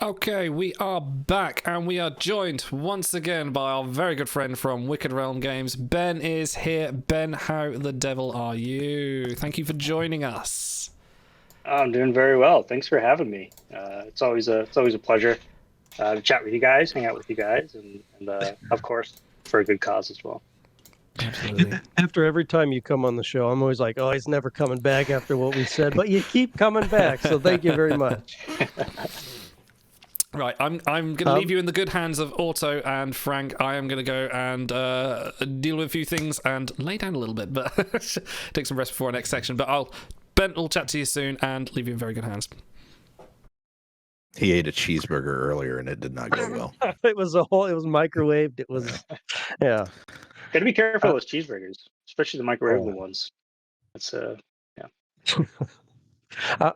Okay, we are back and we are joined once again by our very good friend from Wicked Realm Games. Ben is here. Ben, how the devil are you? Thank you for joining us. I'm doing very well. Thanks for having me. It's always a pleasure to chat with you guys, hang out with you guys, and of course for a good cause as well. Absolutely. After every time you come on the show, I'm always like, oh, he's never coming back after what we said, but you keep coming back. So thank you very much. Right, I'm going to leave you in the good hands of Otto and Frank. I am going to go and deal with a few things and lay down a little bit, but take some rest before our next section. But Ben will chat to you soon and leave you in very good hands. He ate a cheeseburger earlier and it did not go well. It was microwaved. It was, yeah. Got to be careful Uh, with cheeseburgers, especially the microwavable ones. That's yeah.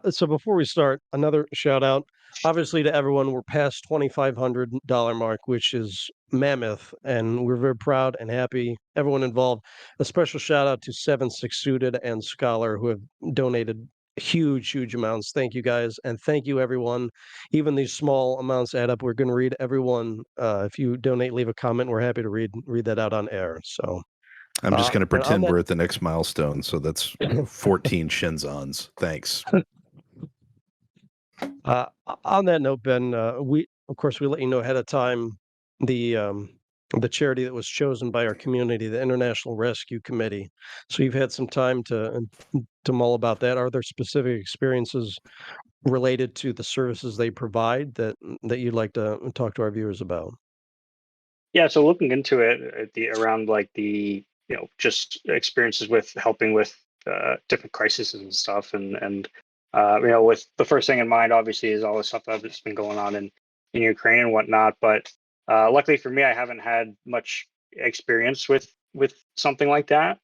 so before we start, another shout out, obviously to everyone. We're past $2,500 mark, which is mammoth, and we're very proud and happy. Everyone involved. A special shout out to 7 6 Suited and Scholar who have donated huge amounts. Thank you guys, and thank you everyone. Even these small amounts add up. We're going to read everyone. If you donate, leave a comment. We're happy to read that out on air. So. I'm just going to And on pretend that we're at the next milestone. So that's 14 Shinzons. Thanks. Uh, on that note, Ben, we of course we let you know ahead of time the um, the charity that was chosen by our community, the International Rescue Committee. So you've had some time to mull about that. Are there specific experiences related to the services they provide that you'd like to talk to our viewers about? Yeah, so looking into it at the around like the just experiences with helping with different crises and stuff, and with the first thing in mind, obviously, is all the stuff that's been going on in Ukraine and whatnot. But luckily for me, I haven't had much experience with something like that.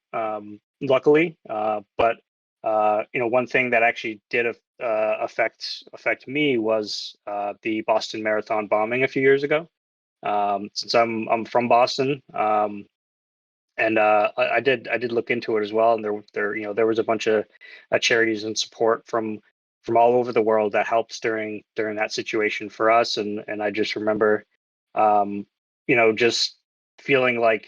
Luckily, but one thing that actually did affect me was the Boston Marathon bombing a few years ago. Since I'm from Boston, and I did look into it as well, and there was a bunch of charities and support from all over the world that helped during that situation for us, and I just remember, just feeling like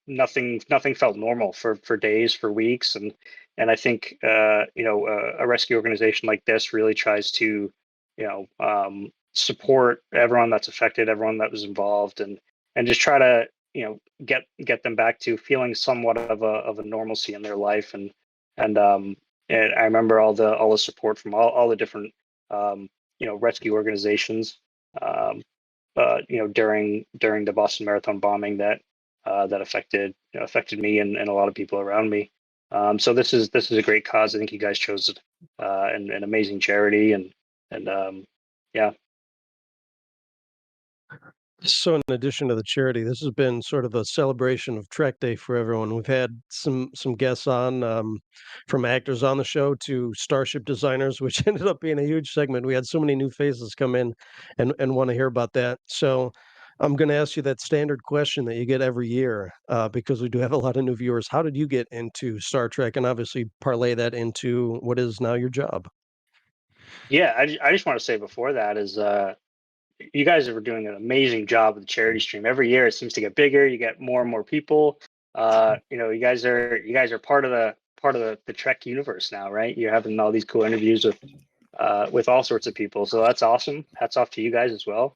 nothing felt normal for days, for weeks, and I think a rescue organization like this really tries to support everyone that's affected, everyone that was involved, and just try to get them back to feeling somewhat of a normalcy in their life, and I remember all the support from all the different rescue organizations, um, during the Boston Marathon bombing that affected me and a lot of people around me. So this is a great cause. I think you guys chose an amazing charity, and yeah. So, in addition to the charity, this has been sort of a celebration of Trek Day for everyone. We've had some guests on, from actors on the show to starship designers, which ended up being a huge segment. We had so many new faces come in and want to hear about that. So, I'm going to ask you that standard question that you get every year, because we do have a lot of new viewers. How did you get into Star Trek, and obviously parlay that into what is now your job? Yeah, I just want to say before that is you guys are doing an amazing job with the charity stream. Every year it seems to get bigger. You get more and more people. You guys are part of the Trek universe now, right? You're having all these cool interviews with all sorts of people. So that's awesome. Hats off to you guys as well.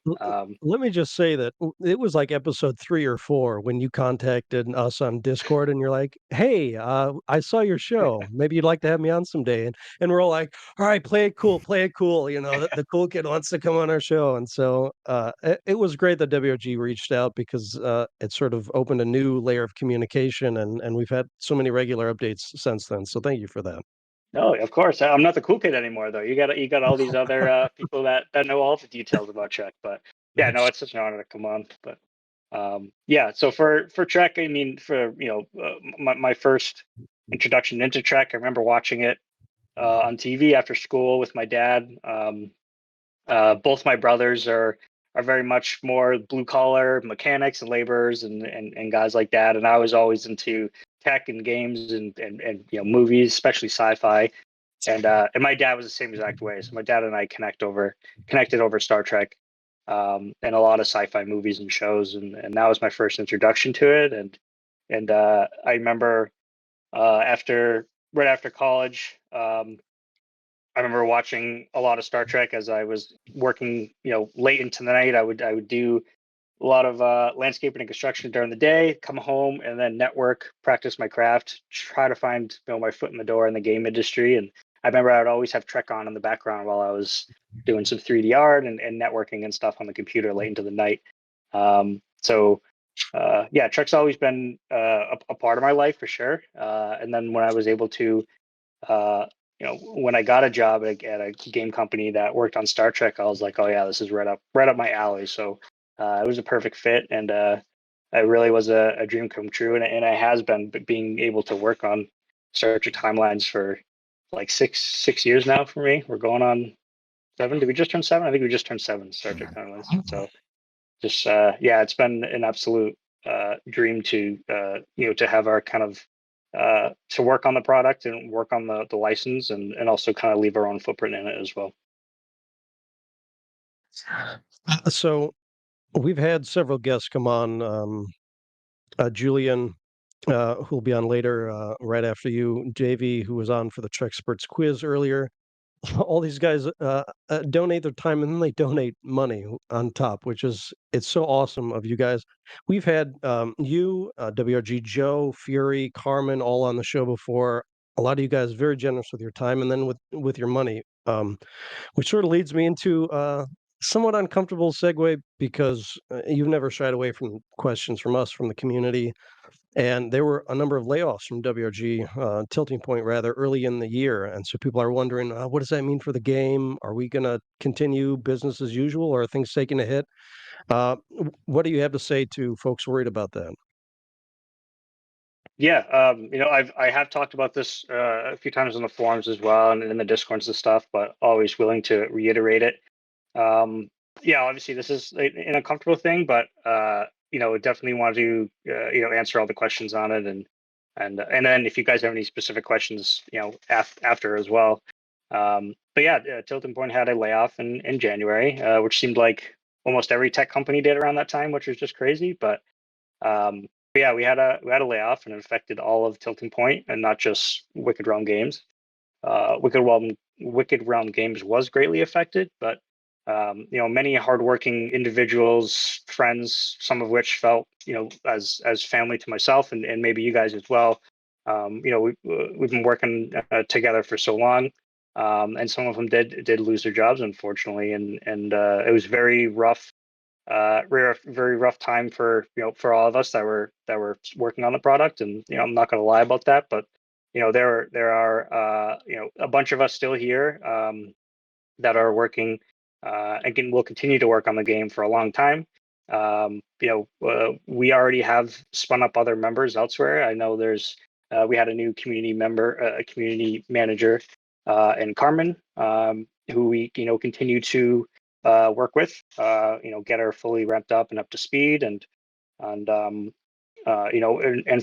Let me just say that it was like episode 3 or 4 when you contacted us on Discord and you're like, "Hey, I saw your show. Maybe you'd like to have me on someday." And we're all like, "All right, play it cool." The cool kid wants to come on our show. And so it was great that WRG reached out because it sort of opened a new layer of communication, and we've had so many regular updates since then. So thank you for that. No, of course. I'm not the cool kid anymore, though. You got all these other people that know all the details about Trek. But yeah, no, it's such an honor to come on. But yeah, so for Trek, I mean, for my first introduction into Trek, I remember watching it on TV after school with my dad. Both my brothers are very much more blue collar mechanics and laborers and guys like that, and I was always into tech and games and movies, especially sci-fi. And my dad was the same exact way. So my dad and I connected over Star Trek, and a lot of sci-fi movies and shows, and that was my first introduction to it. And I remember right after college, I remember watching a lot of Star Trek as I was working, late into the night. I would do a lot of landscaping and construction during the day, come home and then network, practice my craft, try to find my foot in the door in the game industry. And I remember I would always have Trek on in the background while I was doing some 3D art and networking and stuff on the computer late into the night. Yeah, Trek's always been a part of my life for sure. And then when I was able to, when I got a job at a game company that worked on Star Trek, I was like, oh yeah, this is right up my alley. So it was a perfect fit, and it really was a dream come true. And it has been being able to work on Star Trek Timelines for like six years now for me. We're going on 7. Did we just turn 7? I think we just turned 7 Star Trek Timelines. So just yeah, it's been an absolute dream to to have our kind of to work on the product and work on the license, and also kind of leave our own footprint in it as well. So we've had several guests come on. Julian, who'll be on later, right after you. Davey, who was on for the Trexperts quiz earlier. All these guys donate their time and then they donate money on top, which is it's so awesome of you guys. We've had you, WRG, Joe, Fury, Carmen, all on the show before. A lot of you guys very generous with your time and then with your money, which sort of leads me into somewhat uncomfortable segue because you've never shied away from questions from us, from the community. And there were a number of layoffs from WRG, Tilting Point rather, early in the year. And so people are wondering, what does that mean for the game? Are we going to continue business as usual, or are things taking a hit? What do you have to say to folks worried about that? Yeah, I have talked about this a few times on the forums as well and in the discords and stuff, but always willing to reiterate it. Yeah, obviously this is an uncomfortable thing, but definitely want to answer all the questions on it, and then if you guys have any specific questions, after as well. But yeah, Tilting Point had a layoff in January, which seemed like almost every tech company did around that time, which was just crazy. But yeah, we had a layoff, and it affected all of Tilting Point and not just Wicked Realm Games. Wicked Realm Games was greatly affected, but many hardworking individuals, friends, some of which felt as family to myself, and maybe you guys as well. We've been working together for so long, and some of them did lose their jobs, unfortunately, and it was very rough. Very rough time for all of us that were working on the product, and I'm not going to lie about that, but there are a bunch of us still here that are working, and will continue to work on the game for a long time. We already have spun up other members elsewhere. I know we had a new community member, a community manager, in Carmen, who we continue to work with, get her fully ramped up and up to speed, and and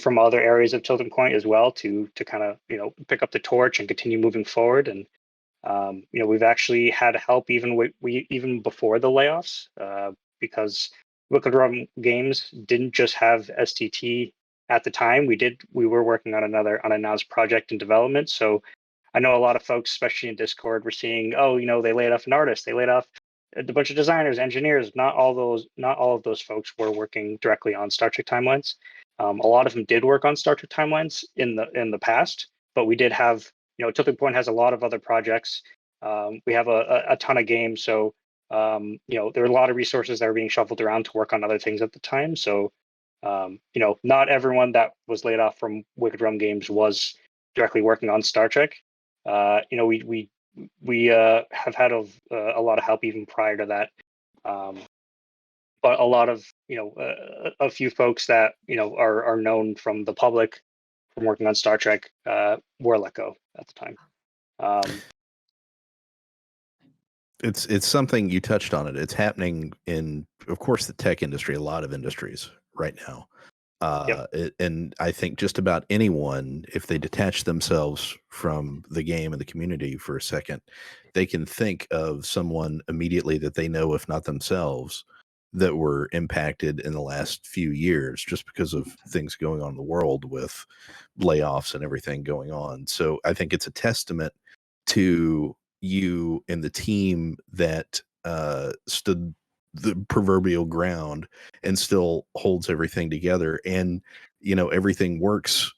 from other areas of Tilting Point as well to kind of pick up the torch and continue moving forward. And we've actually had help even before the layoffs, because Wicked Realm Games didn't just have STT at the time. We were working on another unannounced project in development. So I know a lot of folks, especially in Discord, were seeing, oh, they laid off an artist, they laid off a bunch of designers, engineers. Not all of those folks were working directly on Star Trek Timelines. A lot of them did work on Star Trek Timelines in the past, but we did have, Tilting Point has a lot of other projects. We have a ton of games, so there were a lot of resources that were being shuffled around to work on other things at the time. So not everyone that was laid off from Wicked Realm Games was directly working on Star Trek. We have had a lot of help even prior to that, but a lot of a few folks that are known from the public from working on Star Trek were let go at the time. It's something you touched on it. It's happening in, of course, the tech industry, a lot of industries right now. And I think just about anyone, if they detach themselves from the game and the community for a second, they can think of someone immediately that they know, if not themselves, that were impacted in the last few years just because of things going on in the world with layoffs and everything going on. So I think it's a testament to you and the team that stood the proverbial ground and still holds everything together. And, everything works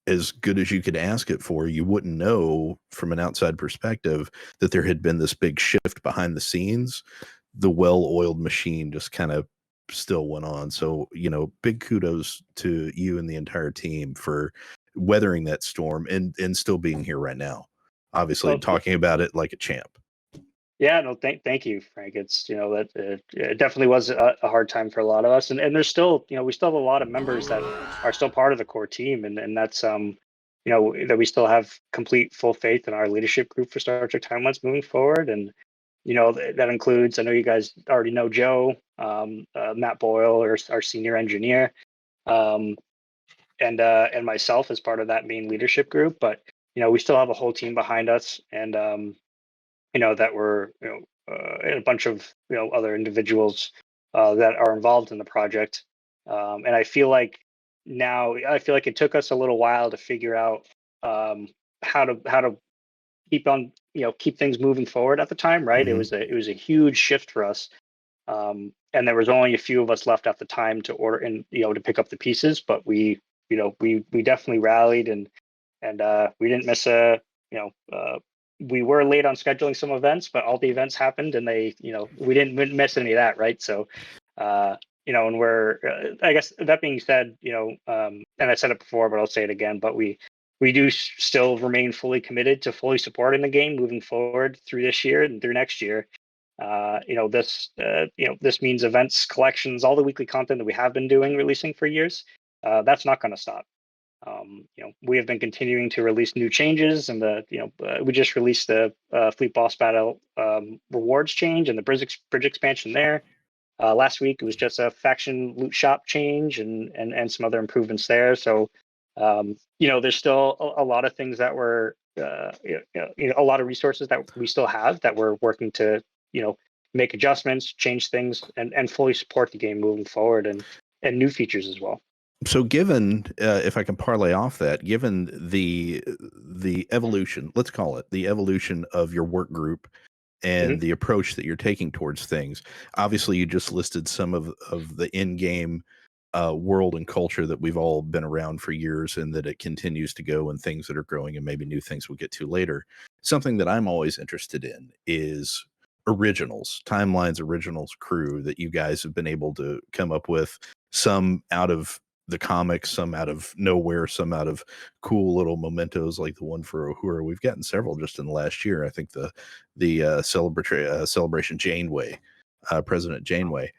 as good as you could ask it for. You wouldn't know from an outside perspective that there had been this big shift behind the scenes. The well-oiled machine just kind of still went on. So, big kudos to you and the entire team for weathering that storm and still being here right now. Obviously, Well, talking about it like a champ. yeah, no, thank you, Frank. It's that it definitely was a hard time for a lot of us, and there's still we still have a lot of members that are still part of the core team, and that's that we still have complete full faith in our leadership group for Star Trek Timelines moving forward, and that includes, I know you guys already know Joe, Matt Boyle, our senior engineer, um, and myself as part of that main leadership group, but we still have a whole team behind us, and that were and a bunch of other individuals that are involved in the project. And I feel like it took us a little while to figure out how to keep things moving forward at the time, right? Mhm. It was a huge shift for us. And there was only a few of us left at the time to order and to pick up the pieces, but we definitely rallied, and we didn't miss we were late on scheduling some events, but all the events happened, and we didn't miss any of that, right? So, and I guess that being said, and I said it before, but I'll say it again, but we do still remain fully committed to fully supporting the game moving forward through this year and through next year. This means events, collections, all the weekly content that we have been releasing for years. That's not going to stop. We have been continuing to release new changes, and we just released the Fleet Boss Battle rewards change and the bridge expansion there. Last week it was just a faction loot shop change and some other improvements there. So there's still a lot of things that we're a lot of resources that we still have that we're working to make adjustments, change things, and fully support the game moving forward, and new features as well. So given, if I can parlay off that, given the evolution, let's call it the evolution of your work group and the approach that you're taking towards things, obviously you just listed some of the in-game world and culture that we've all been around for years, and that it continues to go, and things that are growing, and maybe new things we'll get to later. Something that I'm always interested in is originals, Timelines originals crew that you guys have been able to come up with, some out of the comics, some out of nowhere, some out of cool little mementos like the one for Uhura. We've gotten several just in the last year. I think the celebration Janeway, President Janeway.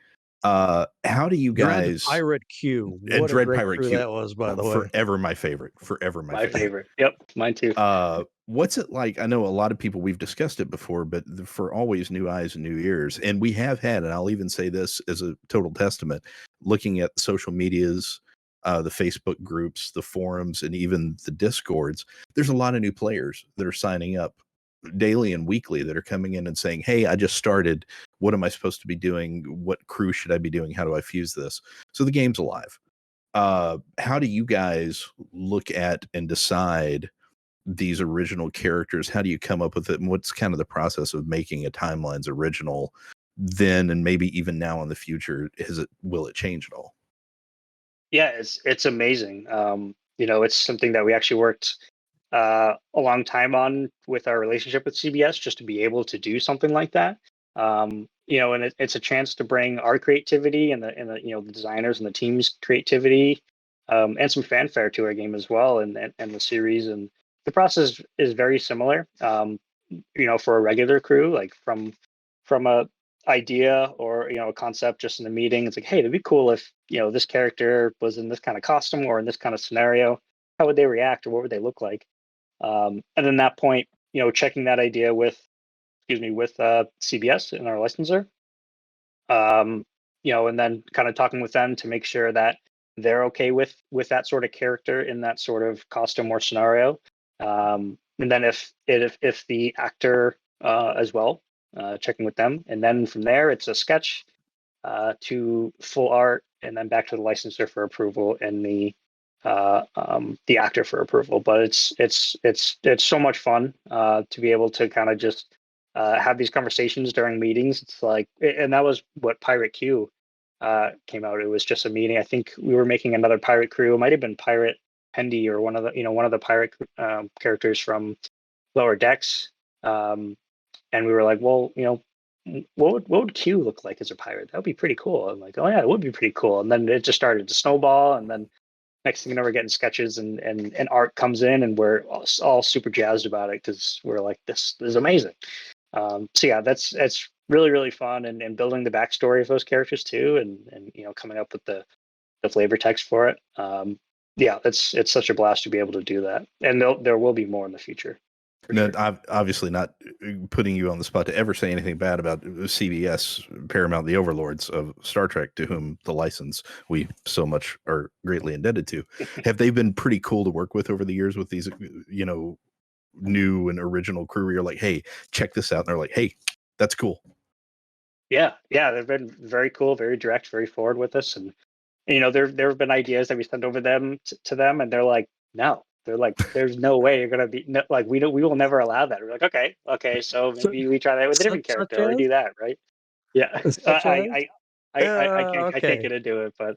How do you guys? Dread Pirate Q. And What a Dread great Pirate crew Q. that was, by the way. Forever my favorite. Forever my favorite. Yep, mine too. What's it like? I know a lot of people, we've discussed it before, but for always new eyes and new ears. And we have had, and I'll even say this as a total testament, looking at the social medias, the Facebook groups, the forums, and even the Discords, there's a lot of new players that are signing up daily and weekly that are coming in and saying, hey, I just started. What am I supposed to be doing? What crew should I be doing? How do I fuse this? So the game's alive. How do you guys look at and decide these original characters? How do you come up with it? And what's kind of the process of making a Timelines original then, and maybe even now in the future? Will it change at all? Yeah, it's amazing. It's something that we actually worked a long time on with our relationship with CBS, just to be able to do something like that. And it's a chance to bring our creativity and the designers and the team's creativity, and some fanfare to our game as well, and the series. And the process is very similar. For a regular crew, like from a idea or a concept just in a meeting, it's like, hey, it'd be cool if this character was in this kind of costume or in this kind of scenario. How would they react, or what would they look like? And then that point, checking that idea with CBS and our licensor, and then kind of talking with them to make sure that they're okay with that sort of character in that sort of costume or scenario. And then if the actor as well, checking with them, and then from there it's a sketch to full art, and then back to the licensor for approval and the actor for approval. But it's so much fun to be able to kind of just have these conversations during meetings. It's like, and that was what Pirate Q came out. It was just a meeting. I think we were making another pirate crew. It might have been Pirate Pendy or one of the pirate characters from Lower Decks. And we were like, well, what would Q look like as a pirate? That would be pretty cool. I'm like, oh yeah, it would be pretty cool. And then it just started to snowball, and then next thing you know, we're getting sketches and art comes in, and we're all super jazzed about it because we're like, this is amazing. So yeah, that's really, really fun, and building the backstory of those characters too, and coming up with the flavor text for it. Yeah, it's such a blast to be able to do that, and there will be more in the future. No, I'm obviously not putting you on the spot to ever say anything bad about CBS, Paramount, the overlords of Star Trek, to whom the license we so much are greatly indebted to. Have they been pretty cool to work with over the years with these, new and original crew where you're like, hey, check this out. And they're like, hey, that's cool. Yeah, they've been very cool, very direct, very forward with us, and there have been ideas that we sent over to them, and they're like, no. They're like, there's no way you're gonna be like, we will never allow that. We're like, okay, so maybe we try that with a different character, or we do that, right? Yeah, I can't get into it, but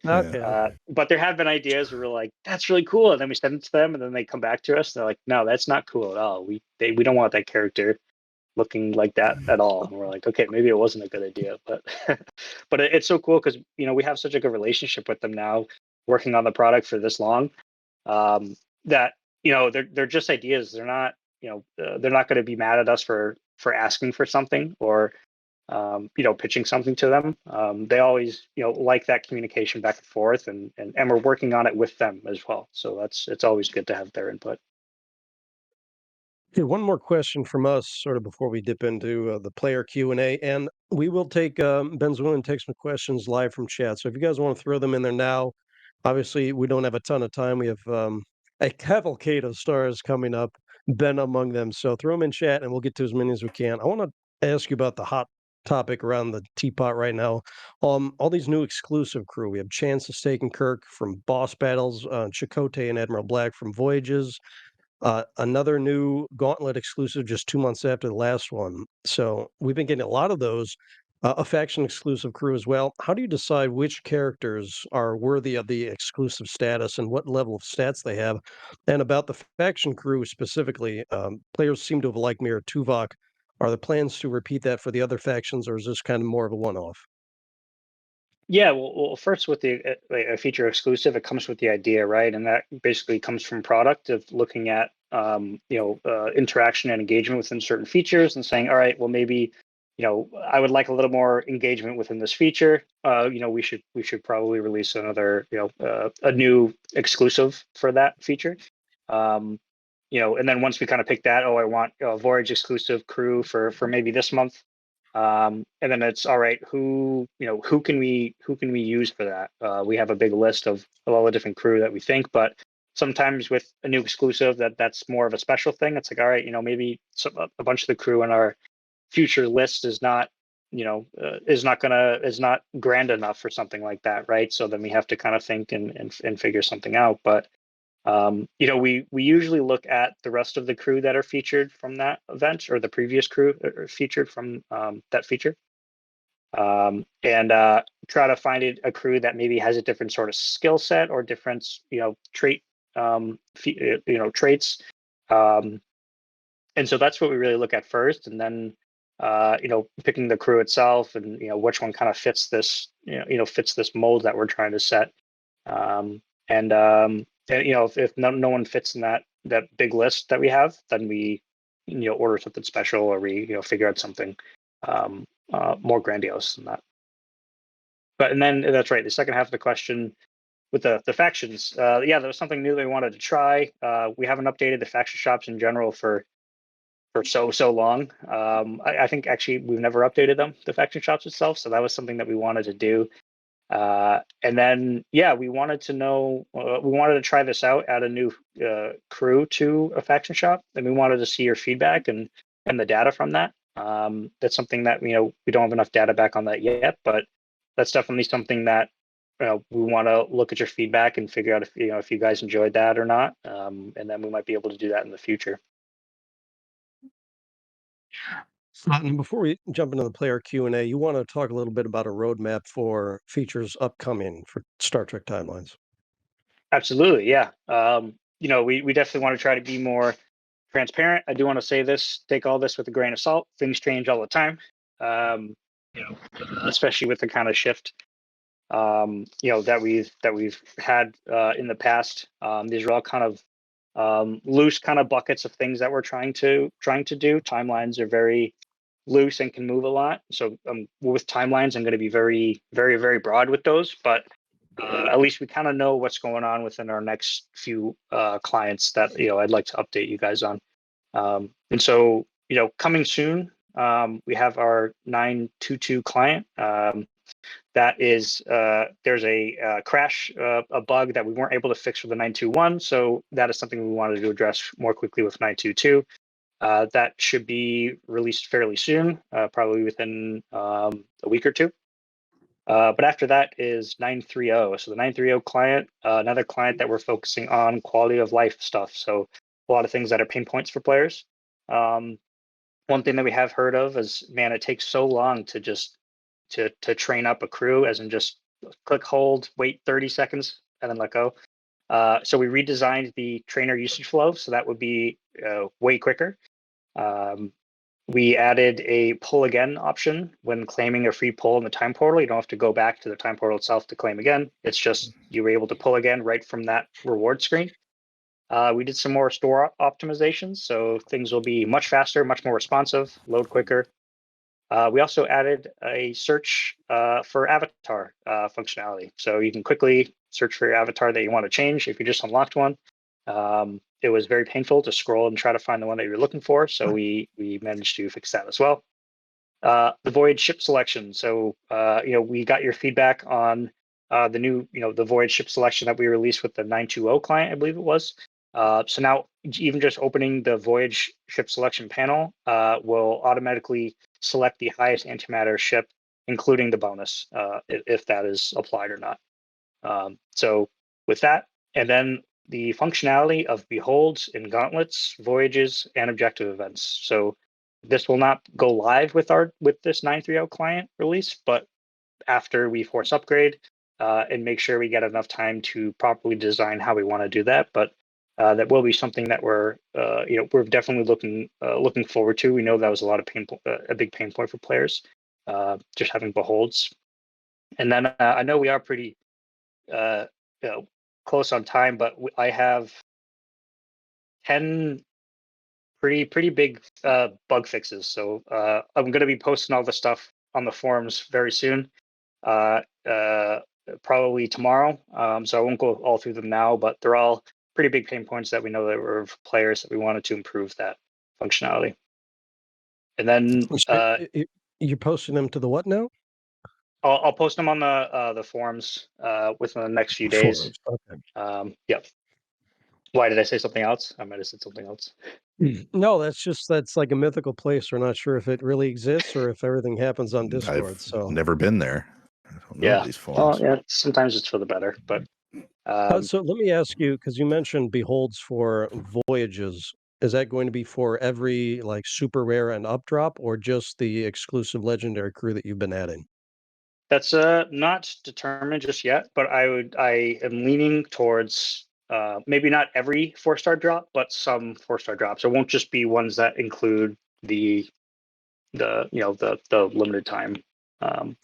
but there have been ideas where we're like, that's really cool, and then we send it to them, and then they come back to us, and they're like, no, that's not cool at all. We don't want that character looking like that at all. And we're like, okay, maybe it wasn't a good idea, but but it's so cool because we have such a good relationship with them now, working on the product for this long. That they're just ideas. They're not they're not going to be mad at us for asking for something or pitching something to them. They always like that communication back and forth, and we're working on it with them as well. So it's always good to have their input. Okay, one more question from us, sort of before we dip into the player Q&A, and we will take Ben's willing to take some questions live from chat. So if you guys want to throw them in there now, obviously we don't have a ton of time. We have a cavalcade of stars coming up, Ben among them. So throw them in chat, and we'll get to as many as we can. I want to ask you about the hot topic around the teapot right now. All these new exclusive crew. We have Chance of Steak and Kirk from Boss Battles, Chakotay and Admiral Black from Voyages. Another new Gauntlet exclusive just 2 months after the last one. So we've been getting a lot of those. A faction exclusive crew as well. How do you decide which characters are worthy of the exclusive status and what level of stats they have? And about the faction crew specifically, players seem to have liked Mirror Tuvok. Are there plans to repeat that for the other factions, or is this kind of more of a one-off? Yeah, well, first with a feature exclusive, it comes with the idea, right? And that basically comes from product of looking at interaction and engagement within certain features and saying, all right, well maybe I would like a little more engagement within this feature. We should probably release another a new exclusive for that feature. And then once we kind of pick that, I want a Voyage exclusive crew for maybe this month. And then it's all right. Who can we use for that? We have a big list of all the different crew that we think, but sometimes with a new exclusive, that's more of a special thing. It's like, all right, maybe a bunch of the crew in our future list is not is not grand enough for something like that, right? So then we have to kind of think and figure something out. But we usually look at the rest of the crew that are featured from that event, or the previous crew featured from that feature, and try to find a crew that maybe has a different sort of skill set or different traits. And so that's what we really look at first, and then picking the crew itself, and which one kind of fits this fits this mold that we're trying to set. And if no one fits in that big list that we have, then we order something special, or we figure out something more grandiose than that. And then that's right. The second half of the question with the factions, there was something new they wanted to try. We haven't updated the faction shops in general for so long. I think actually we've never updated them, the faction shops itself. So that was something that we wanted to do. And then, yeah, we wanted to try this out, add a new crew to a faction shop, and we wanted to see your feedback and the data from that. That's something that we don't have enough data back on that yet, but that's definitely something that we want to look at your feedback and figure out if you guys enjoyed that or not, and then we might be able to do that in the future. And before we jump into the player Q&A, you want to talk a little bit about a roadmap for features upcoming for Star Trek Timelines. Absolutely, yeah. We definitely want to try to be more transparent. I do want to say this: take all this with a grain of salt. Things change all the time, especially with the kind of shift that we've had in the past. These are all kind of loose kind of buckets of things that we're trying to do. Timelines are very loose and can move a lot. So with timelines, I'm going to be very, very, very broad with those, but at least we kind of know what's going on within our next few clients that I'd like to update you guys on. And so coming soon, we have our 922 client. That is there's a crash, a bug that we weren't able to fix for the 921. So that is something we wanted to address more quickly with 922. That should be released fairly soon, probably within a week or two. But after that is 930. So the 930 client, another client that we're focusing on quality of life stuff. So a lot of things that are pain points for players. One thing that we have heard of is, man, it takes so long to just to train up a crew, as in just click, hold, wait 30 seconds, and then let go. So we redesigned the trainer usage flow, so that would be way quicker. We added a pull again option when claiming a free pull in the time portal. You don't have to go back to the time portal itself to claim again. It's just you were able to pull again right from that reward screen. We did some more store optimizations, so things will be much faster, much more responsive, load quicker. We also added a search for avatar functionality. So you can quickly search for your avatar that you want to change if you just unlocked one. It was very painful to scroll and try to find the one that you're looking for. So we managed to fix that as well. The voyage ship selection. So, we got your feedback on the new, the voyage ship selection that we released with the 920 client, I believe it was. So now even just opening the voyage ship selection panel will automatically select the highest antimatter ship, including the bonus, if that is applied or not. So with that, and then the functionality of beholds and gauntlets, voyages, and objective events. So this will not go live with this 930 client release, but after we force upgrade and make sure we get enough time to properly design how we want to do that. But that will be something that we're definitely looking forward to. We know that was a lot of a big pain point for players, just having beholds. And then I know we are pretty close on time, but I have 10 pretty big bug fixes. So I'm going to be posting all the stuff on the forums very soon, probably tomorrow. So I won't go all through them now, but they're all pretty big pain points that we know that were of players that we wanted to improve that functionality. And then you're posting them to the what now? I'll post them on the forums within the next few days. Okay. Yep. Why did I say something else? I might have said something else. No, that's like a mythical place. We're not sure if it really exists or if everything happens on Discord. I've never been there. I don't know these forums. Well, yeah, sometimes it's for the better, but so let me ask you, because you mentioned beholds for voyages. Is that going to be for every like super rare and up drop, or just the exclusive legendary crew that you've been adding? That's not determined just yet, but I am leaning towards maybe not every 4-star drop, but some 4-star drops. It won't just be ones that include the limited time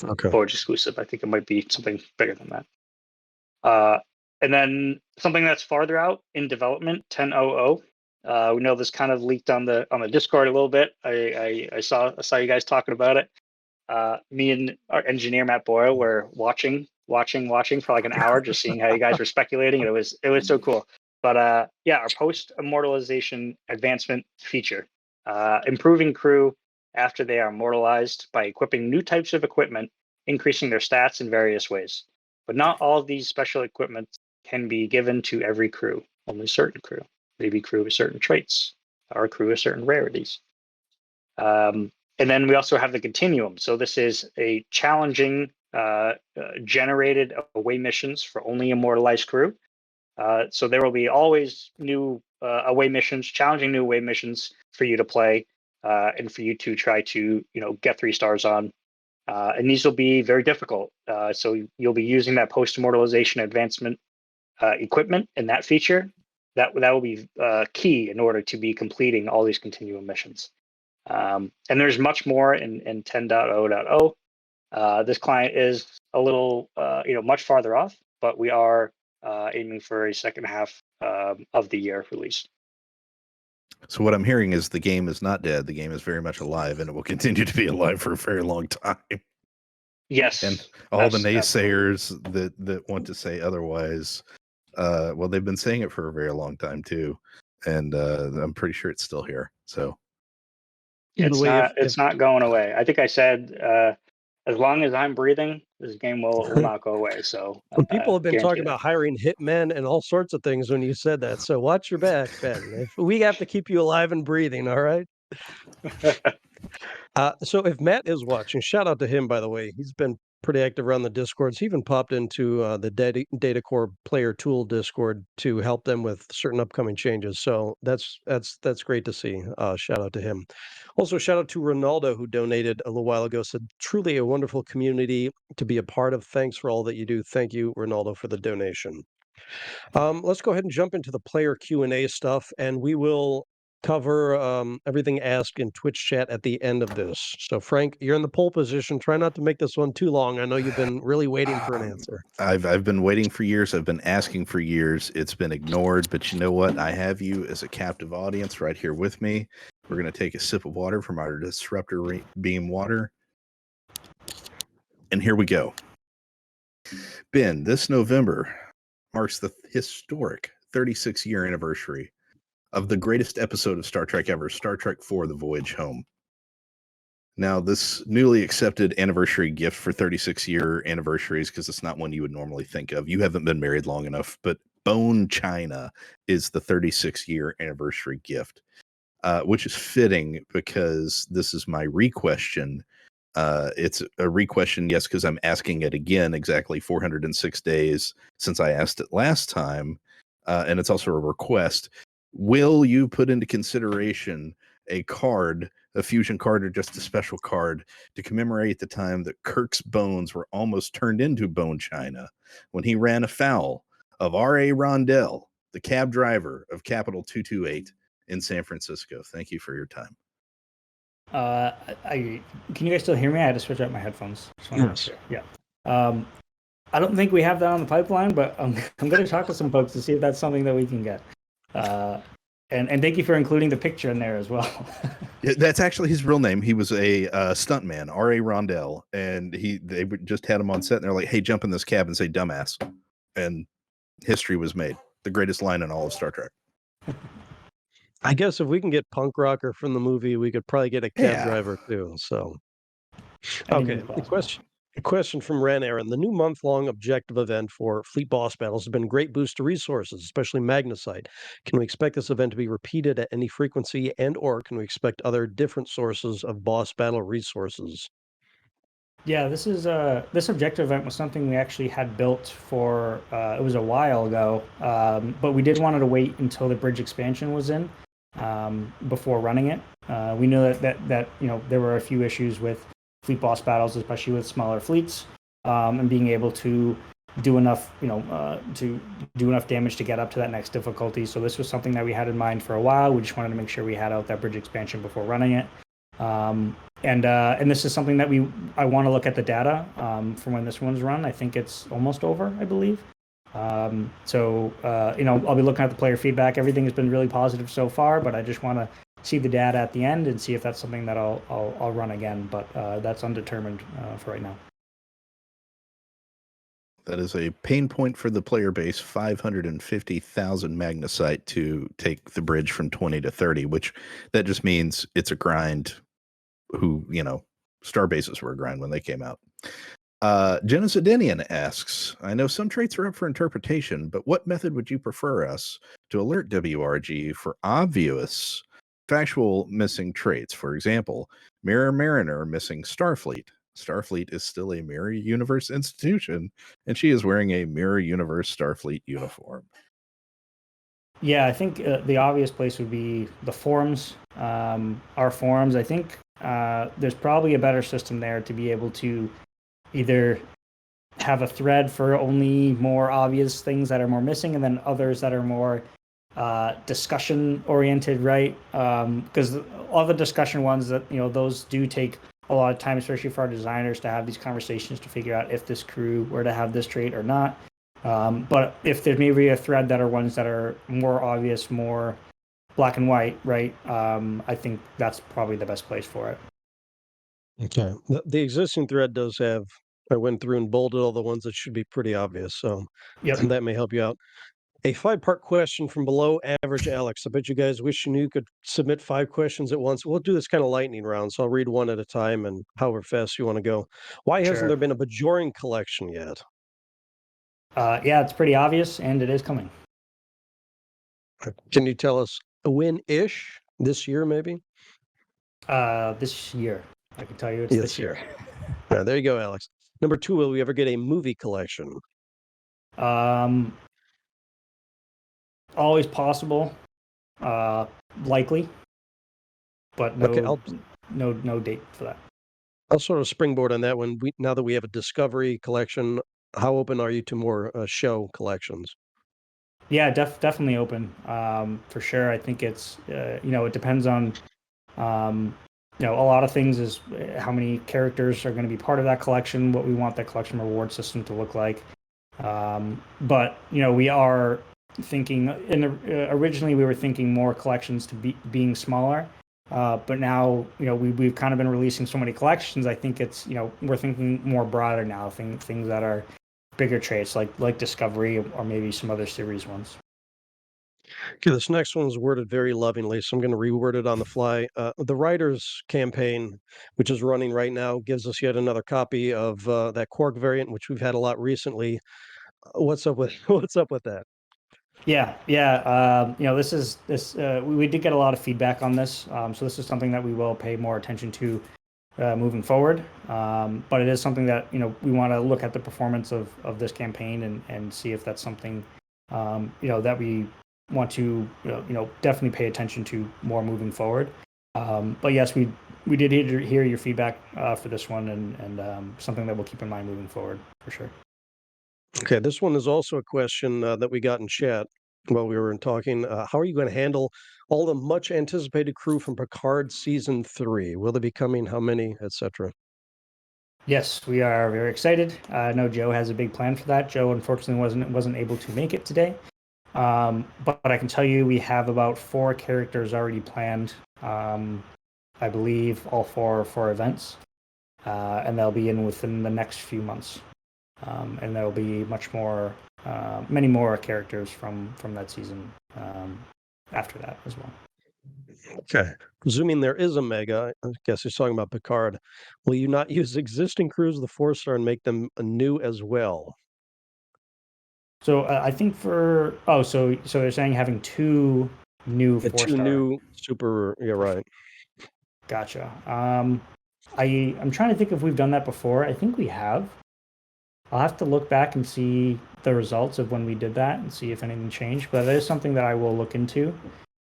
voyage exclusive. I think it might be something bigger than that. And then something that's farther out in development, 10.00. We know this kind of leaked on the Discord a little bit. I saw you guys talking about it. Me and our engineer Matt Boyle were watching for like an hour, just seeing how you guys were speculating. It was so cool. But our post immortalization advancement feature, improving crew after they are immortalized by equipping new types of equipment increasing their stats in various ways. But not all of these special equipment can be given to every crew, only certain crew, maybe crew with certain traits, or crew with certain rarities. And then we also have the continuum. So this is a challenging generated away missions for only immortalized crew. So there will be always new away missions, challenging new away missions for you to play and for you to try to get 3 stars on. And these will be very difficult. So you'll be using that post-immortalization advancement equipment and that feature. That will be key in order to be completing all these continuum missions. And there's much more in 10.0.0. This client is a little, much farther off, but we are aiming for a second half of the year release. So what I'm hearing is the game is not dead. The game is very much alive, and it will continue to be alive for a very long time. Yes. And all the absolutely. naysayers that want to say otherwise, well, they've been saying it for a very long time too, and I'm pretty sure it's still here. So By the way, it's not going away. I think I said as long as I'm breathing, this game will not go away. So people have been guarantee talking about hiring hitmen and all sorts of things when you said that. So watch your back, Ben. If we have to keep you alive and breathing, all right? that. So if Matt is watching, shout out to him, by the way. He's been pretty active around the Discords. He even popped into the Data Core Player Tool Discord to help them with certain upcoming changes. So that's great to see. Shout out to him. Also, shout out to Ronaldo, who donated a little while ago. Said truly a wonderful community to be a part of. Thanks for all that you do. Thank you, Ronaldo, for the donation. Let's go ahead and jump into the player Q&A stuff, and we will cover everything asked in Twitch chat at the end of this. So, Frank, you're in the pole position. Try not to make this one too long. I know you've been really waiting for an answer. I've been waiting for years. I've been asking for years. It's been ignored. But you know what? I have you as a captive audience right here with me. We're going to take a sip of water from our disruptor beam water. And here we go. Ben, this November marks the historic 36-year anniversary of the greatest episode of Star Trek ever, Star Trek IV: The Voyage Home. Now, this newly accepted anniversary gift for 36-year anniversaries, because it's not one you would normally think of. You haven't been married long enough, but Bone China is the 36-year anniversary gift, which is fitting because this is my re-question. It's a re-question, yes, because I'm asking it again exactly 406 days since I asked it last time. And it's also a request. Will you put into consideration a card, a fusion card, or just a special card to commemorate the time that Kirk's bones were almost turned into bone china when he ran afoul of R.A. Rondell, the cab driver of Capital 228 in San Francisco? Thank you for your time. Can you guys still hear me? I had to switch out my headphones. Yes. Yeah. I don't think we have that on the pipeline, but I'm going to talk to some folks to see if that's something that we can get. And thank you for including the picture in there as well. Yeah, that's actually his real name. He was a stuntman, R.A. Rondell, and they just had him on set, and they're like, "Hey, jump in this cab and say dumbass," and history was made. The greatest line in all of Star Trek. I guess if we can get Punk Rocker from the movie, we could probably get a cab Yeah. driver too. So, Anything's okay. possible. A question from Ran Aaron. The new month-long objective event for fleet boss battles has been a great boost to resources, especially Magnesite. Can we expect this event to be repeated at any frequency, and or can we expect other different sources of boss battle resources? Yeah, this objective event was something we actually had built for. It was a while ago, but we did want to wait until the bridge expansion was in before running it. We knew that there were a few issues with fleet boss battles, especially with smaller fleets, and being able to do enough damage to get up to that next difficulty. So this was something that we had in mind for a while. We just wanted to make sure we had out that bridge expansion before running it. And this is something that I want to look at the data from when this one's run. I think it's almost over, I believe. I'll be looking at the player feedback. Everything has been really positive so far, but I just want to see the data at the end and see if that's something that I'll run again. But that's undetermined for right now. That is a pain point for the player base, 550,000 magnesite to take the bridge from 20 to 30, which that just means it's a grind. Star bases were a grind when they came out. Genocidinian asks, I know some traits are up for interpretation, but what method would you prefer us to alert WRG for obvious factual missing traits? For example, Mirror Mariner missing Starfleet. Starfleet is still a Mirror Universe institution, and she is wearing a Mirror Universe Starfleet uniform. Yeah, I think the obvious place would be the forums. Our forums, I think there's probably a better system there to be able to either have a thread for only more obvious things that are more missing, and then others that are more discussion oriented, right? Because all the discussion ones that those do take a lot of time, especially for our designers to have these conversations to figure out if this crew were to have this trait or not. But if there's maybe a thread that are ones that are more obvious, more black and white, right? I think that's probably the best place for it. Okay. The existing thread does have, I went through and bolded all the ones that should be pretty obvious, so Yep. that may help you out. A 5-part question from below average Alex. I bet you guys wish you knew you could submit 5 questions at once. We'll do this kind of lightning round, so I'll read one at a time and however fast you want to go. Why hasn't Sure. there been a Bajoran collection yet? Yeah, it's pretty obvious, and it is coming. Can you tell us when-ish? This year, maybe? This year. I can tell you it's this year. Yeah, there you go, Alex. Number 2, will we ever get a movie collection? Always possible, likely, but no, Okay, no date for that. I'll sort of springboard on that one. Now that we have a Discovery collection, how open are you to more show collections? Yeah, definitely open, for sure. I think it's it depends on a lot of things is how many characters are going to be part of that collection, what we want that collection reward system to look like. But we are thinking originally we were thinking more collections to being smaller. But now, we've kind of been releasing so many collections. I think it's, we're thinking more broader now, things that are bigger traits like Discovery or maybe some other series ones. Okay, this next one is worded very lovingly, so I'm going to reword it on the fly. The writers' campaign, which is running right now, gives us yet another copy of that Quark variant, which we've had a lot recently. What's up with that? Yeah. This we did get a lot of feedback on this, so this is something that we will pay more attention to moving forward. But it is something that we want to look at the performance of this campaign and see if that's something that we want to definitely pay attention to more moving forward. But yes, we did hear your feedback for this one, and something that we'll keep in mind moving forward for sure. Okay, this one is also a question that we got in chat while we were talking. How are you going to handle all the much anticipated crew from Picard season 3? Will they be coming? How many, etc.? Yes, we are very excited. I know Joe has a big plan for that. Joe unfortunately wasn't able to make it today. But I can tell you we have about 4 characters already planned. I believe all 4 for events, and they'll be in within the next few months. And there will be many more characters from that season after that as well. Okay. Presuming there is a mega, I guess he's talking about Picard. Will you not use existing crews of the 4-star and make them new as well? So I think so they're saying having 2 new 4-star. 2 new super. Yeah, right. Gotcha. I'm trying to think if we've done that before. I think we have. I'll have to look back and see the results of when we did that and see if anything changed. But that is something that I will look into.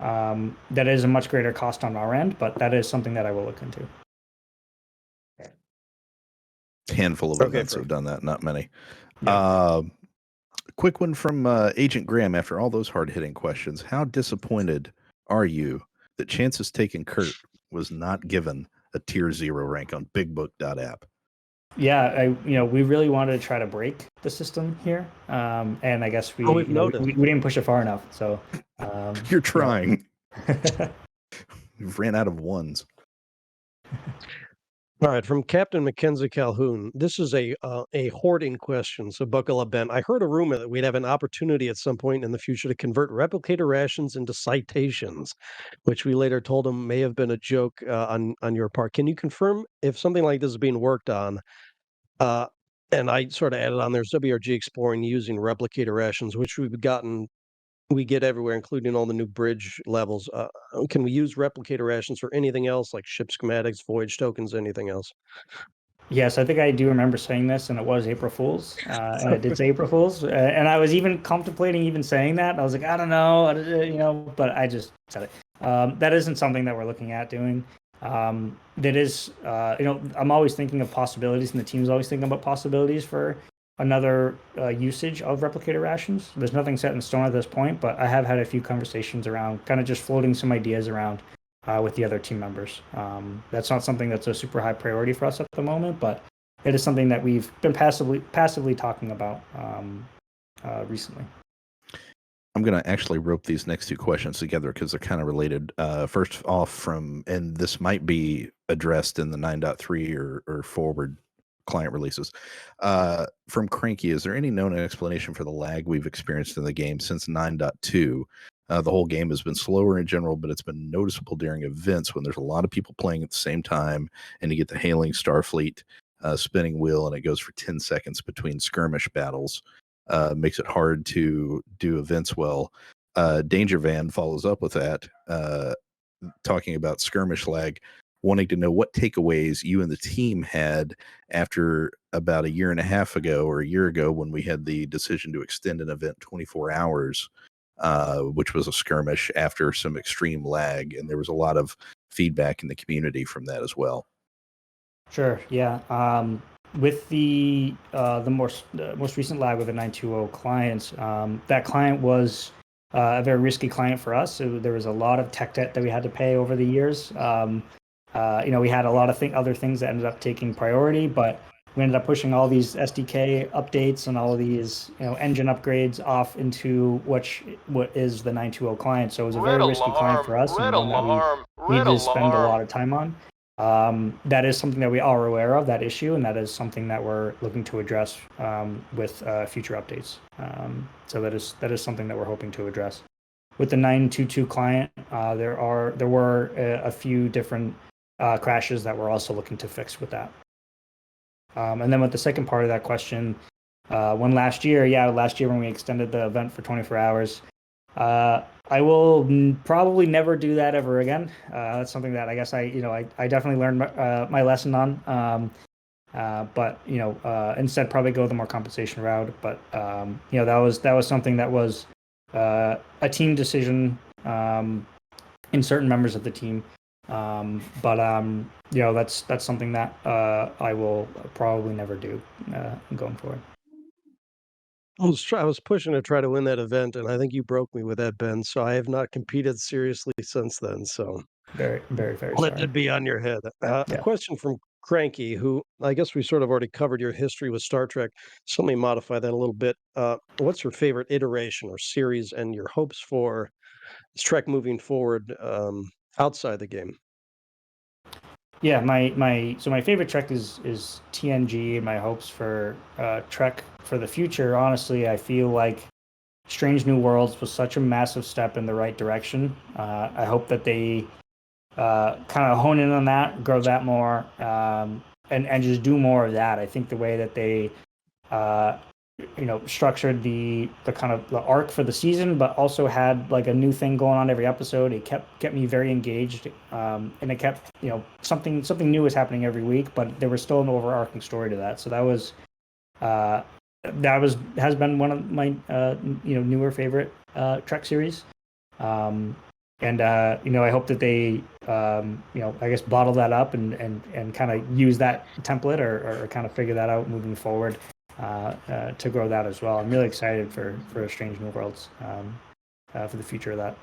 That is a much greater cost on our end, but that is something that I will look into. Handful of events have done that, not many. Yeah. Quick one from Agent Graham. After all those hard-hitting questions, how disappointed are you that Chances Taken Kurt was not given a tier 0 rank on bigbook.app? Yeah, we really wanted to try to break the system here, and I guess we didn't push it far enough. So you're trying. We've ran out of ones. All right, from Captain Mackenzie Calhoun. This is a hoarding question, so buckle up, Ben. I heard a rumor that we'd have an opportunity at some point in the future to convert replicator rations into citations, which we later told him may have been a joke on your part. Can you confirm if something like this is being worked on? And I sort of added on there's WRG exploring using replicator rations, which we get everywhere, including all the new bridge levels. Can we use replicator rations for anything else, like ship schematics, voyage tokens, anything else? Yes, I think I do remember saying this, and it was April Fool's, and I did say April Fool's, and I was even contemplating even saying that. I was like, I don't know, but I just said it. That isn't something that we're looking at doing. That is, I'm always thinking of possibilities, and the team's always thinking about possibilities for another usage of replicator rations. There's nothing set in stone at this point, but I have had a few conversations around kind of just floating some ideas around with the other team members. That's not something that's a super high priority for us at the moment, but it is something that we've been passively talking about recently. I'm going to actually rope these next two questions together because they're kind of related. First off, and this might be addressed in the 9.3 or forward client releases. From Cranky, is there any known explanation for the lag we've experienced in the game since 9.2? The whole game has been slower in general, but it's been noticeable during events when there's a lot of people playing at the same time, and you get the hailing Starfleet spinning wheel, and it goes for 10 seconds between skirmish battles. Makes it hard to do events well. Danger Van follows up with that, talking about skirmish lag, wanting to know what takeaways you and the team had after about a year and a half ago or a year ago when we had the decision to extend an event 24 hours. Which was a skirmish after some extreme lag, and there was a lot of feedback in the community from that as well. Sure. Yeah. With the most recent lag with the 920 clients, that client was a very risky client for us. So there was a lot of tech debt that we had to pay over the years. We had a lot of other things that ended up taking priority, but we ended up pushing all these SDK updates and all of these engine upgrades off into what is the 920 client. So it was a very risky client for us, and one that we needed to spend a lot of time on. That is something that we are aware of, that issue, and that is something that we're looking to address with future updates. So that is something that we're hoping to address. With the 922 client, there were a few different crashes that we're also looking to fix with that. And then with the second part of that question, last year when we extended the event for 24 hours, I will probably never do that ever again. That's something that I guess I definitely learned my lesson on. But instead probably go the more compensation route. But that was something that was a team decision in certain members of the team. That's something that I will probably never do going forward. I was pushing to try to win that event, and I think you broke me with that, Ben. So I have not competed seriously since then. So Very, very, very let sorry. it be on your head. A Yeah. question from Cranky, who I guess we sort of already covered your history with Star Trek. So let me modify that a little bit. What's your favorite iteration or series, and your hopes for Trek moving forward outside the game? Yeah, my favorite Trek is TNG, and my hopes for Trek for the future. Honestly, I feel like Strange New Worlds was such a massive step in the right direction. I hope that they kind of hone in on that, grow that more, and just do more of that. I think the way that they structured the kind of the arc for the season, but also had like a new thing going on every episode. It kept me very engaged, and it kept something new was happening every week, but there was still an overarching story to that. So has been one of my newer favorite Trek series. I hope that they, I guess, bottle that up and kind of use that template or kind of figure that out moving forward to grow that as well. I'm really excited for Strange New Worlds for the future of that.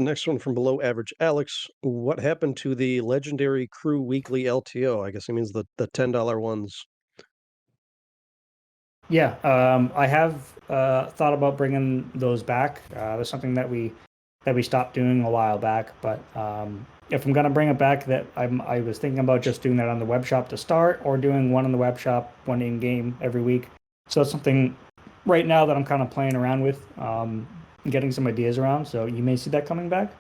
Next one from Below Average Alex. What happened to the legendary Crew Weekly LTO? I guess he means the $10 ones. Yeah, I have thought about bringing those back. That's something that we stopped doing a while back. But if I'm gonna bring it back, I was thinking about just doing that on the web shop to start, or doing one on the web shop, one in game every week. So it's something right now that I'm kind of playing around with, getting some ideas around. So you may see that coming back.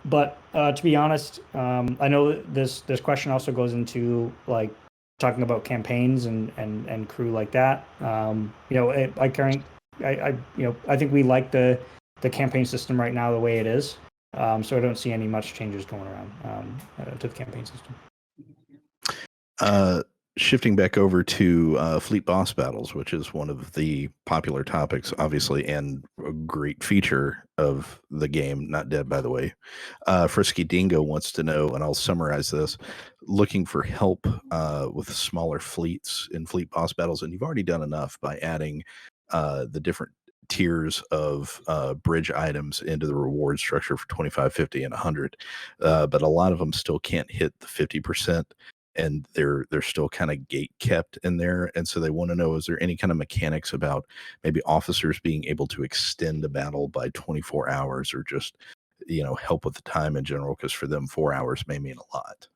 But to be honest, I know that this question also goes into like talking about campaigns and crew like that. I think we like the campaign system right now the way it is. So I don't see any much changes going around to the campaign system. Shifting back over to fleet boss battles, which is one of the popular topics, obviously, and a great feature of the game. Not dead, by the way. Frisky Dingo wants to know, and I'll summarize this: looking for help with smaller fleets in fleet boss battles, and you've already done enough by adding the different tiers of bridge items into the reward structure for 25, 50, and 100. But a lot of them still can't hit the 50%. And they're still kind of gate kept in there, and so they want to know, is there any kind of mechanics about maybe officers being able to extend a battle by 24 hours, or just help with the time in general, because for them 4 hours may mean a lot.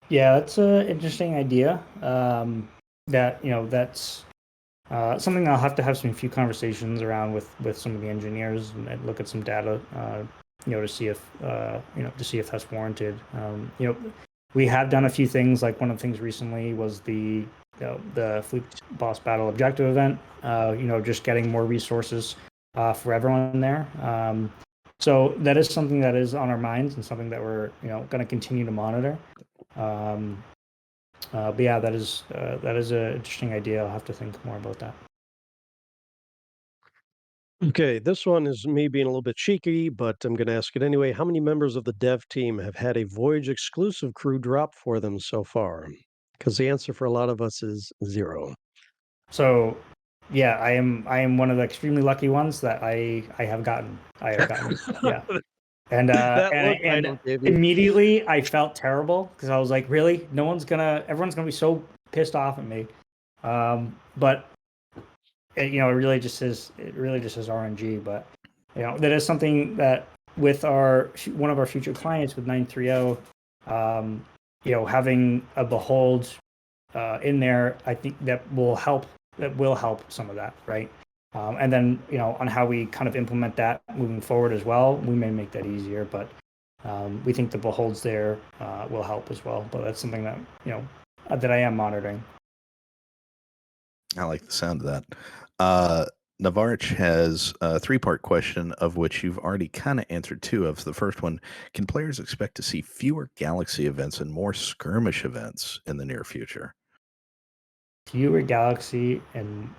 Yeah, that's an interesting idea. That's something I'll have to have some few conversations around with some of the engineers and look at some data, to see if that's warranted. We have done a few things. Like one of the things recently was the fleet boss battle objective event. Just getting more resources for everyone there. So that is something that is on our minds and something that we're going to continue to monitor. But yeah, that is an interesting idea. I'll have to think more about that. Okay, this one is me being a little bit cheeky, but I'm going to ask it anyway. How many members of the dev team have had a Voyage exclusive crew drop for them so far? Because the answer for a lot of us is 0. So, yeah, I am one of the extremely lucky ones that I have gotten. Yeah. And That look I and don't give you. immediately I felt terrible because I was like, really? Everyone's gonna be so pissed off at me. But it really just is RNG. But that is something that with one of our future clients with 930, having a behold in there, I think that will help some of that, right? And then on how we kind of implement that moving forward as well, we may make that easier, but we think the beholds there will help as well. But that's something that that I am monitoring. I like the sound of that. Navarch has a 3-part question, of which you've already kind of answered 2 of. The first one: can players expect to see fewer galaxy events and more skirmish events in the near future? Fewer galaxy and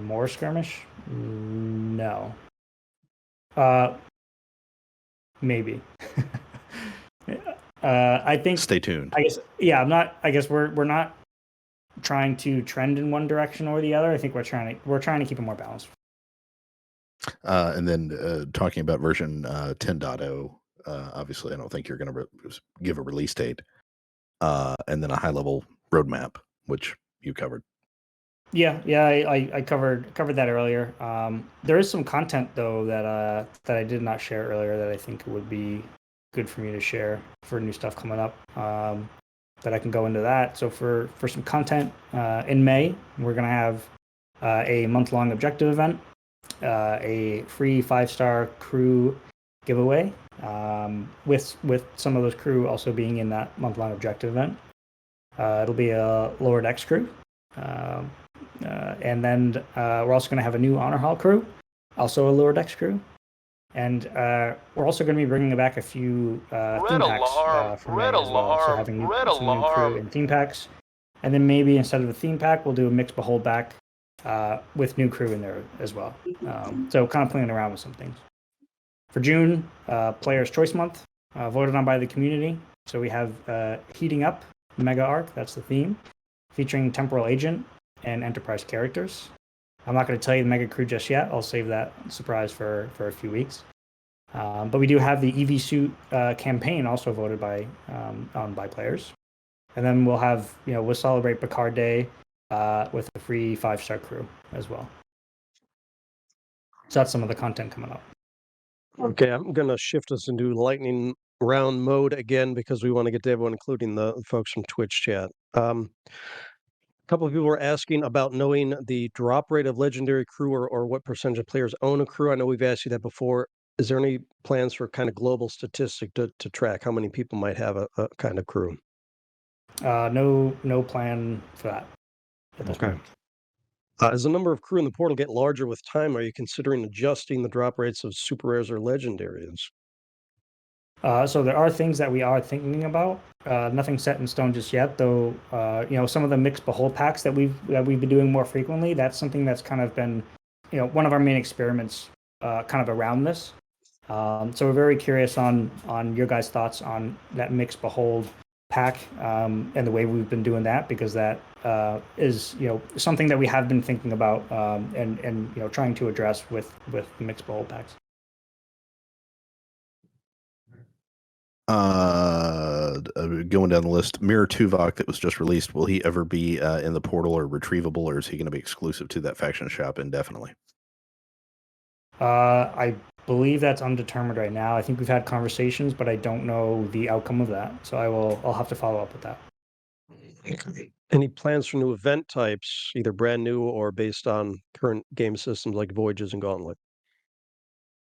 more skirmish? No. Maybe. I think. Stay tuned. I guess. Yeah, I'm not. I guess we're not trying to trend in one direction or the other. I think we're trying to keep it more balanced. And then talking about version 10.0, obviously I don't think you're going to give a release date, and then a high-level roadmap, which you covered. Yeah, I covered that earlier. There is some content though that I did not share earlier that I think would be good for me to share for new stuff coming up. That I can go into that. So for some content in May, we're gonna have a month-long objective event, a free 5-star crew giveaway, with some of those crew also being in that month-long objective event. It'll be a lower decks crew. And then we're also going to have a new Honor Hall crew, also a lower decks crew. And we're also going to be bringing back a few theme packs for May as well. So having some new crew and theme packs. And then maybe instead of a theme pack, we'll do a mixed behold back with new crew in there as well. So kind of playing around with some things. For June, Players' Choice Month, voted on by the community. So we have Heating Up Mega Arc, that's the theme, featuring Temporal Agent and Enterprise characters. I'm not going to tell you the Mega Crew just yet. I'll save that surprise for a few weeks. But we do have the EV Suit campaign also voted on by players. And then we'll celebrate Picard Day with a free 5-star crew as well. So that's some of the content coming up. Okay, I'm going to shift us into lightning round mode again because we want to get to everyone, including the folks from Twitch chat. A couple of people were asking about knowing the drop rate of legendary crew or what percentage of players own a crew. I know we've asked you that before. Is there any plans for kind of global statistic to track how many people might have a kind of crew? No plan for that at this point. As the number of crew in the portal get larger with time, are you considering adjusting the drop rates of super rares or legendaries? So there are things that we are thinking about. Nothing set in stone just yet, though. Some of the mixed behold packs that we've been doing more frequently. That's something that's kind of been, one of our main experiments, kind of around this. So we're very curious on your guys' thoughts on that mixed behold pack, and the way we've been doing that, because that is something that we have been thinking about, and trying to address with the mixed behold packs. Going down the list, Mirror Tuvok that was just released, will he ever be in the portal or retrievable, or is he going to be exclusive to that faction shop indefinitely? I believe that's undetermined right now. I think we've had conversations, but I don't know the outcome of that. So I'll have to follow up with that. Any plans for new event types, either brand new or based on current game systems like Voyages and Gauntlet?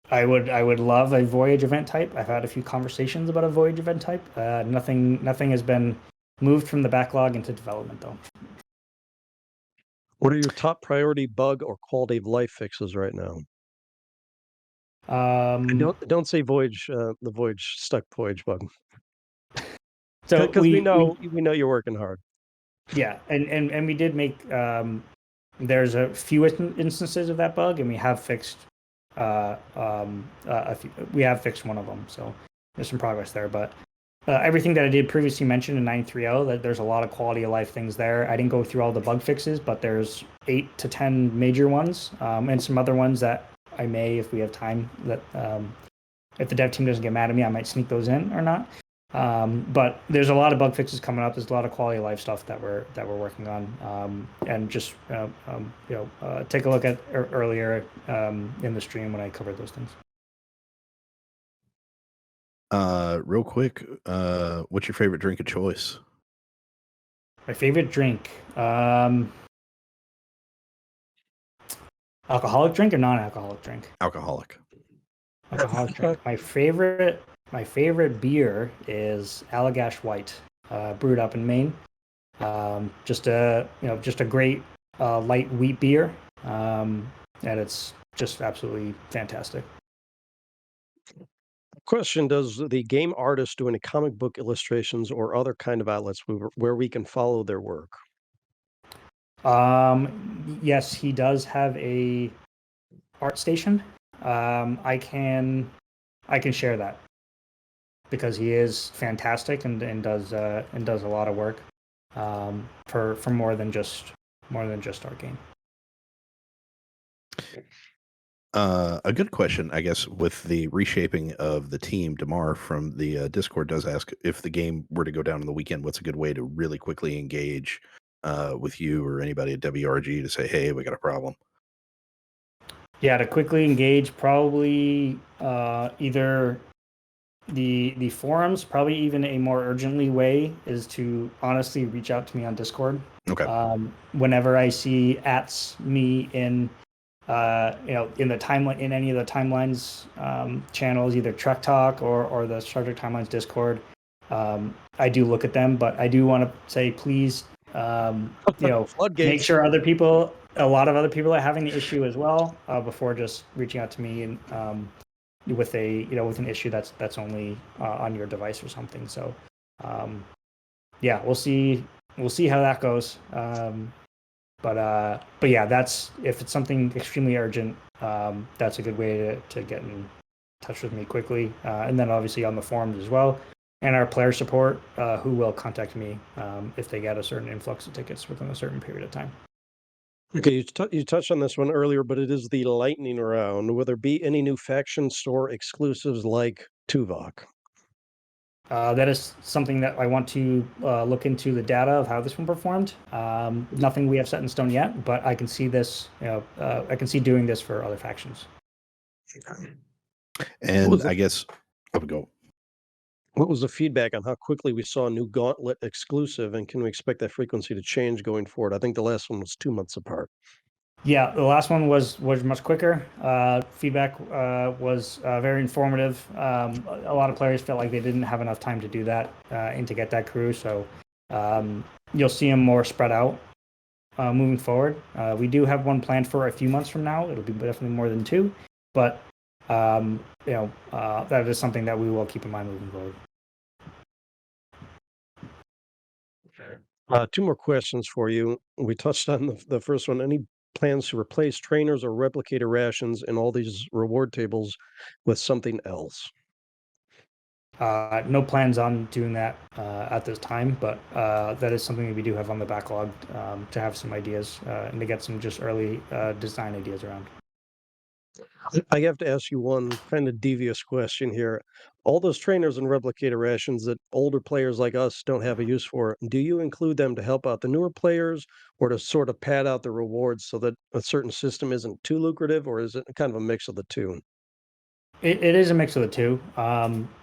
I would love a Voyage event type. I've had a few conversations about a Voyage event type. Nothing has been moved from the backlog into development though. What are your top priority bug or quality of life fixes right now? And don't say Voyage, the Voyage stuck Voyage bug, So because we know you're working hard. Yeah, and we did make there's a few instances of that bug, and we have fixed we have fixed one of them. So there's some progress there, but everything that I did previously mention in 930, that there's a lot of quality of life things there. I didn't go through all the bug fixes, but there's 8 to 10 major ones, and some other ones that I may, if we have time, that if the dev team doesn't get mad at me, I might sneak those in or not. But there's a lot of bug fixes coming up. There's a lot of quality of life stuff that we're working on, and just take a look at earlier in the stream when I covered those things. Real quick, what's your favorite drink of choice? My favorite drink, alcoholic drink or non-alcoholic drink? Alcoholic. Alcoholic drink. My favorite beer is Allagash White, brewed up in Maine. Just a great light wheat beer, and it's just absolutely fantastic. Question: does the game artist do any comic book illustrations or other kind of outlets where we can follow their work? Yes, he does have a art station. I can share that, because he is fantastic and does a lot of work for more than just our game. A good question, I guess, with the reshaping of the team. Damar from the Discord does ask, if the game were to go down on the weekend, what's a good way to really quickly engage with you or anybody at WRG to say, hey, we got a problem? Yeah, to quickly engage, probably either the forums, probably even a more urgently way is to honestly reach out to me on Discord. Okay. Whenever I see me in in the timeline, in any of the timelines channels, either Trek Talk or the Star Trek Timelines Discord, I do look at them, but I do want to say, please, make sure a lot of other people are having the issue as well, before just reaching out to me and with an issue that's only on your device or something. So yeah, we'll see how that goes. But yeah, that's, if it's something extremely urgent, that's a good way to get in touch with me quickly. And then obviously on the forums as well, and our player support, who will contact me if they get a certain influx of tickets within a certain period of time. Okay, you touched on this one earlier, but it is the lightning round. Will there be any new faction store exclusives like Tuvok? That is something that I want to look into the data of how this one performed. Nothing we have set in stone yet, but I can see this. I can see doing this for other factions. And I guess I would go. What was the feedback on how quickly we saw a new Gauntlet exclusive, and can we expect that frequency to change going forward? I think the last one was 2 months apart. Yeah, the last one was much quicker. Feedback was very informative. A lot of players felt like they didn't have enough time to do that and to get that crew. So you'll see them more spread out moving forward. We do have one planned for a few months from now. It'll be definitely more than 2, but that is something that we will keep in mind moving forward. 2 more questions for you. We touched on the first one. Any plans to replace trainers or replicator rations in all these reward tables with something else? No plans on doing that at this time, but that is something that we do have on the backlog to have some ideas and to get some just early design ideas around. I have to ask you one kind of devious question here. All those trainers and replicator rations that older players like us don't have a use for, do you include them to help out the newer players or to sort of pad out the rewards so that a certain system isn't too lucrative, or is it kind of a mix of the two? It is a mix of the two.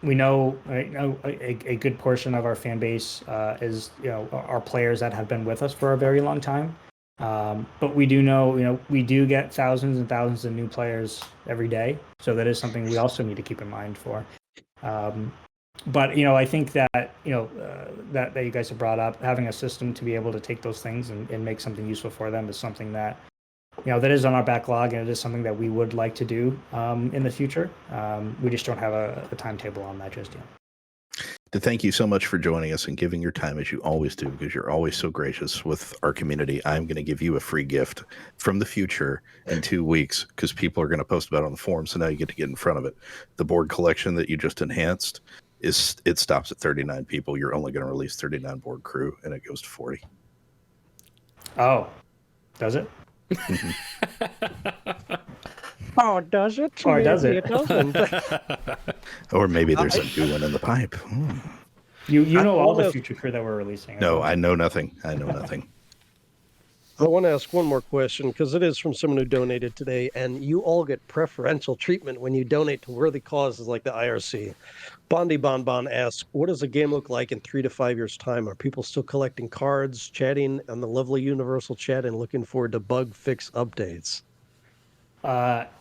We know, a good portion of our fan base is are players that have been with us for a very long time. But we do know, we do get thousands and thousands of new players every day. So that is something we also need to keep in mind for. But I think that that you guys have brought up, having a system to be able to take those things and make something useful for them is something that that is on our backlog, and it is something that we would like to do in the future. We just don't have a timetable on that just yet. To thank you so much for joining us and giving your time as you always do, because you're always so gracious with our community. I'm going to give you a free gift from the future in 2 weeks because people are going to post about it on the forum. So now you get to get in front of it. The board collection that you just enhanced it stops at 39 people. You're only going to release 39 board crew, and it goes to 40. Oh, does it? Oh, does it? Or does Maybe it? doesn't. Or maybe there's a new one in the pipe. You know all the wanna- future crew that we're releasing. No, I know nothing. I know nothing. I want to ask one more question because it is from someone who donated today, and you all get preferential treatment when you donate to worthy causes like the IRC. Bondi Bonbon asks, what does the game look like in 3 to 5 years' time? Are people still collecting cards, chatting on the lovely universal chat, and looking forward to bug fix updates?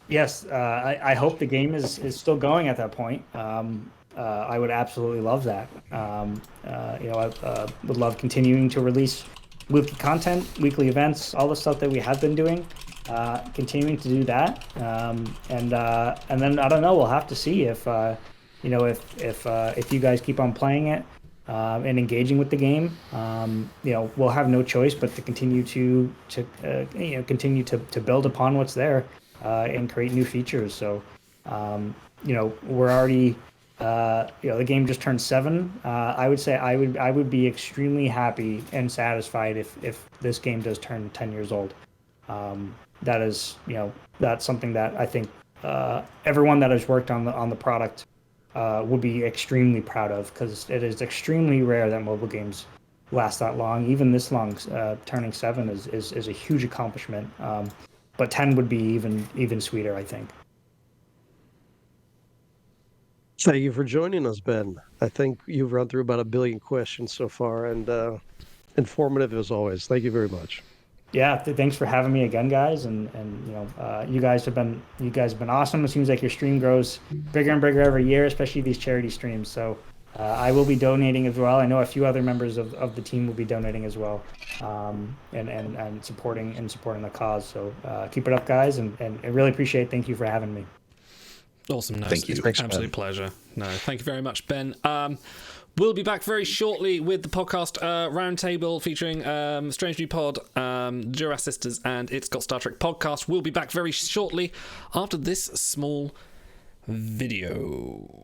Yes, I hope the game is still going at that point. I would absolutely love that. I would love continuing to release weekly content, weekly events, all the stuff that we have been doing. Continuing to do that, and then I don't know. We'll have to see if if you guys keep on playing it and engaging with the game. We'll have no choice but to continue to continue to build upon what's there and create new features. So we're already the game just turned 7. I would say I would be extremely happy and satisfied if this game does turn 10 years old. That is that's something that I think everyone that has worked on the product would be extremely proud of, because it is extremely rare that mobile games last that long. Even this long, turning 7 is a huge accomplishment. But 10 would be even sweeter, I think. Thank you for joining us, Ben. I think you've run through about 1 billion questions so far, and informative as always. Thank you very much. Yeah, thanks for having me again, guys. And you guys have been awesome. It seems like your stream grows bigger and bigger every year, especially these charity streams. So I will be donating as well. I know a few other members of the team will be donating as well, and supporting the cause. So keep it up, guys, and I really appreciate it. Thank you for having me. Awesome. No, Thank you. It's Thanks, an absolute pleasure. No, thank you very much, Ben. We'll be back very shortly with the podcast roundtable featuring Strange New Pod, Duras Sisters, and It's Got Star Trek podcast. We'll be back very shortly after this small video.